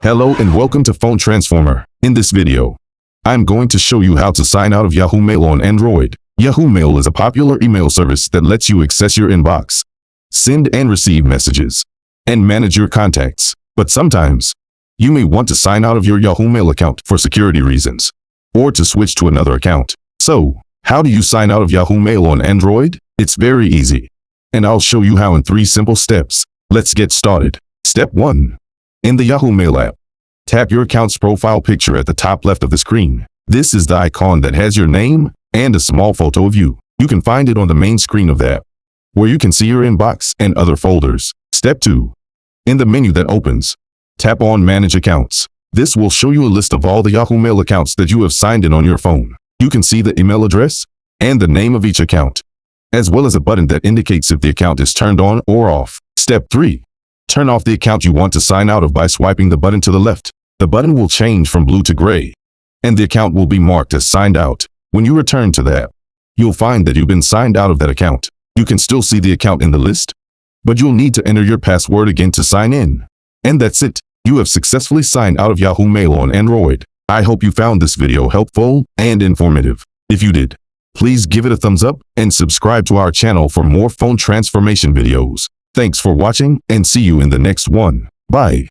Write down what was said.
Hello and welcome to Phone Transformer. In this video, I'm going to show you how to sign out of Yahoo Mail on Android. Yahoo Mail is a popular email service that lets you access your inbox, send and receive messages, and manage your contacts. But sometimes, you may want to sign out of your Yahoo Mail account for security reasons, or to switch to another account. So, how do you sign out of Yahoo Mail on Android? It's very easy, and I'll show you how in 3 simple steps. Let's get started. Step 1. In the Yahoo Mail app, tap your account's profile picture at the top left of the screen. This is the icon that has your name and a small photo of you. You can find it on the main screen of the app, where you can see your inbox and other folders. Step 2. In the menu that opens, tap on Manage Accounts. This will show you a list of all the Yahoo Mail accounts that you have signed in on your phone. You can see the email address and the name of each account, as well as a button that indicates if the account is turned on or off. Step 3. Turn off the account you want to sign out of by swiping the button to the left. The button will change from blue to gray, and the account will be marked as signed out. When you return to the app, you'll find that you've been signed out of that account. You can still see the account in the list, but you'll need to enter your password again to sign in. And that's it. You have successfully signed out of Yahoo Mail on Android. I hope you found this video helpful and informative. If you did, please give it a thumbs up and subscribe to our channel for more phone transformation videos. Thanks for watching and see you in the next one. Bye.